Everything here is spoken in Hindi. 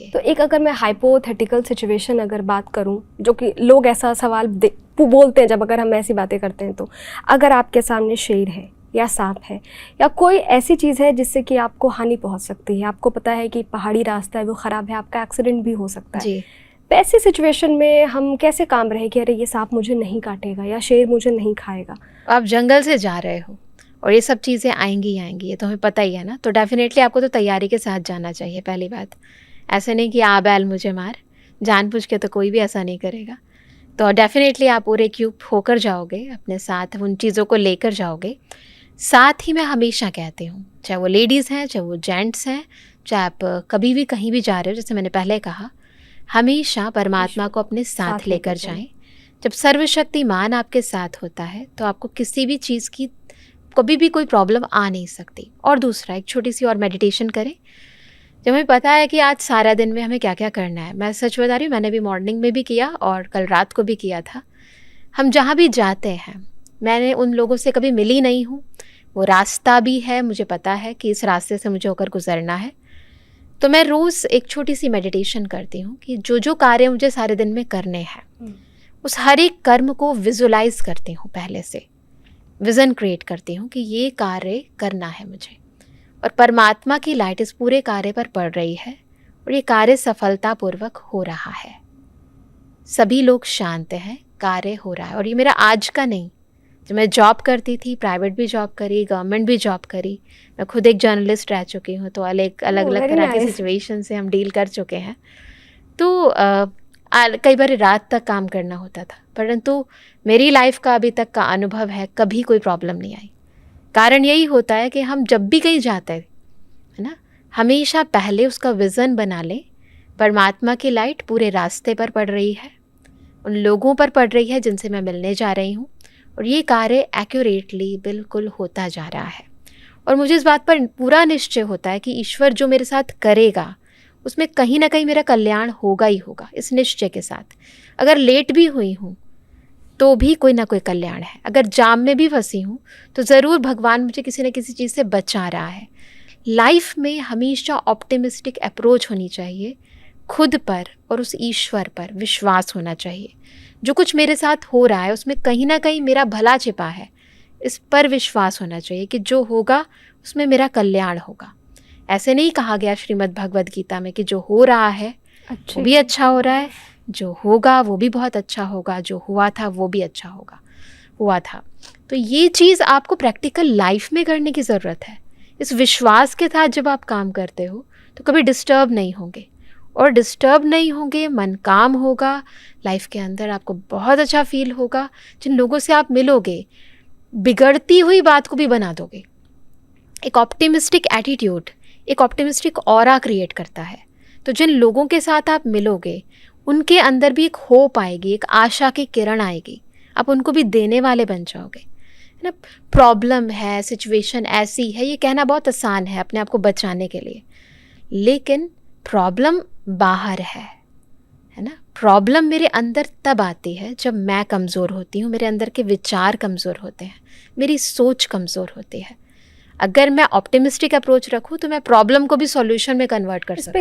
तो एक अगर मैं हाइपोथेटिकल सिचुएशन अगर बात करूं, जो कि लोग ऐसा सवाल बोलते हैं जब अगर हम ऐसी बातें करते हैं, तो अगर आपके सामने शेर है या सांप है या कोई ऐसी चीज़ है जिससे कि आपको हानि पहुंच सकती है, आपको पता है कि पहाड़ी रास्ता है वो ख़राब है, आपका एक्सीडेंट भी हो सकता है जी। ऐसी सिचुएशन में हम कैसे काम रहे कि अरे ये सांप मुझे नहीं काटेगा या शेर मुझे नहीं खाएगा? आप जंगल से जा रहे हो और ये सब चीज़ें आएंगी ही आएंगी, ये तो हमें पता ही है ना। तो डेफिनेटली आपको तो तैयारी के साथ जाना चाहिए। पहली बात, ऐसे नहीं कि आ बैल मुझे मार, जानबूझ के तो कोई भी ऐसा नहीं करेगा। तो डेफिनेटली आप पूरे इक्विप होकर जाओगे, अपने साथ उन चीज़ों को लेकर जाओगे। साथ ही मैं हमेशा कहती हूँ, चाहे वो लेडीज़ हैं, चाहे वो जेंट्स हैं, चाहे आप कभी भी कहीं भी जा रहे हो, जैसे मैंने पहले कहा, हमेशा परमात्मा को अपने साथ लेकर जाएं। जब सर्वशक्तिमान आपके साथ होता है तो आपको किसी भी चीज़ की कभी भी कोई प्रॉब्लम आ नहीं सकती। और दूसरा, एक छोटी सी और मेडिटेशन करें। जब हमें पता है कि आज सारा दिन में हमें क्या क्या करना है, मैं सच बता रही हूँ, मैंने भी मॉर्निंग में भी किया और कल रात को भी किया था। हम जहाँ भी जाते हैं, मैंने उन लोगों से कभी मिली नहीं हूँ, वो रास्ता भी है, मुझे पता है कि इस रास्ते से मुझे होकर गुजरना है। तो मैं रोज़ एक छोटी सी मेडिटेशन करती हूँ कि जो जो कार्य मुझे सारे दिन में करने हैं, उस हर एक कर्म को विजुलाइज करती हूँ, पहले से विज़न क्रिएट करती हूँ कि ये कार्य करना है मुझे, और परमात्मा की लाइट इस पूरे कार्य पर पड़ रही है और ये कार्य सफलतापूर्वक हो रहा है। सभी लोग शांत हैं, कार्य हो रहा है। और ये मेरा आज का नहीं, जब मैं जॉब करती थी, प्राइवेट भी जॉब करी, गवर्नमेंट भी जॉब करी, मैं खुद एक जर्नलिस्ट रह चुकी हूँ, तो अलग अलग तरह की सिचुएशन से हम डील कर चुके हैं। तो कई बार रात तक काम करना होता था, परंतु मेरी लाइफ का अभी तक का अनुभव है, कभी कोई प्रॉब्लम नहीं आई। कारण यही होता है कि हम जब भी कहीं जाते हैं, है ना, हमेशा पहले उसका विज़न बना लें। परमात्मा की लाइट पूरे रास्ते पर पड़ रही है, उन लोगों पर पड़ रही है जिनसे मैं मिलने जा रही हूँ, और ये कार्य एक्यूरेटली बिल्कुल होता जा रहा है। और मुझे इस बात पर पूरा निश्चय होता है कि ईश्वर जो मेरे साथ करेगा उसमें कहीं ना कहीं मेरा कल्याण होगा ही होगा, इस निश्चय के साथ। अगर लेट भी हुई हूँ तो भी कोई ना कोई कल्याण है, अगर जाम में भी फंसी हूँ तो ज़रूर भगवान मुझे किसी न किसी चीज़ से बचा रहा है। लाइफ में हमेशा ऑप्टिमिस्टिक अप्रोच होनी चाहिए, खुद पर और उस ईश्वर पर विश्वास होना चाहिए। जो कुछ मेरे साथ हो रहा है उसमें कहीं ना कहीं मेरा भला छिपा है, इस पर विश्वास होना चाहिए कि जो होगा उसमें मेरा कल्याण होगा। ऐसे नहीं कहा गया श्रीमद् भगवद गीता में कि जो हो रहा है वो भी अच्छा हो रहा है, जो होगा वो भी बहुत अच्छा होगा, जो हुआ था वो भी अच्छा हुआ था। तो ये चीज़ आपको प्रैक्टिकल लाइफ में करने की ज़रूरत है। इस विश्वास के साथ जब आप काम करते हो तो कभी डिस्टर्ब नहीं होंगे, और डिस्टर्ब नहीं होंगे, मन काम होगा, लाइफ के अंदर आपको बहुत अच्छा फील होगा। जिन लोगों से आप मिलोगे, बिगड़ती हुई बात को भी बना दोगे। एक ऑप्टिमिस्टिक एटीट्यूड, एक ऑप्टिमिस्टिक ऑरा क्रिएट करता है। तो जिन लोगों के साथ आप मिलोगे उनके अंदर भी एक होप आएगी, एक आशा की किरण आएगी, आप उनको भी देने वाले बन जाओगे, है ना। प्रॉब्लम है, सिचुएशन ऐसी है, ये कहना बहुत आसान है अपने आप को बचाने के लिए, लेकिन प्रॉब्लम बाहर है ना। प्रॉब्लम मेरे अंदर तब आती है जब मैं कमज़ोर होती हूँ, मेरे अंदर के विचार कमज़ोर होते हैं, मेरी सोच कमज़ोर होती है। अगर मैं ऑप्टिमिस्टिक अप्रोच रखूँ तो मैं प्रॉब्लम को भी सॉल्यूशन में कन्वर्ट कर सकती हूँ।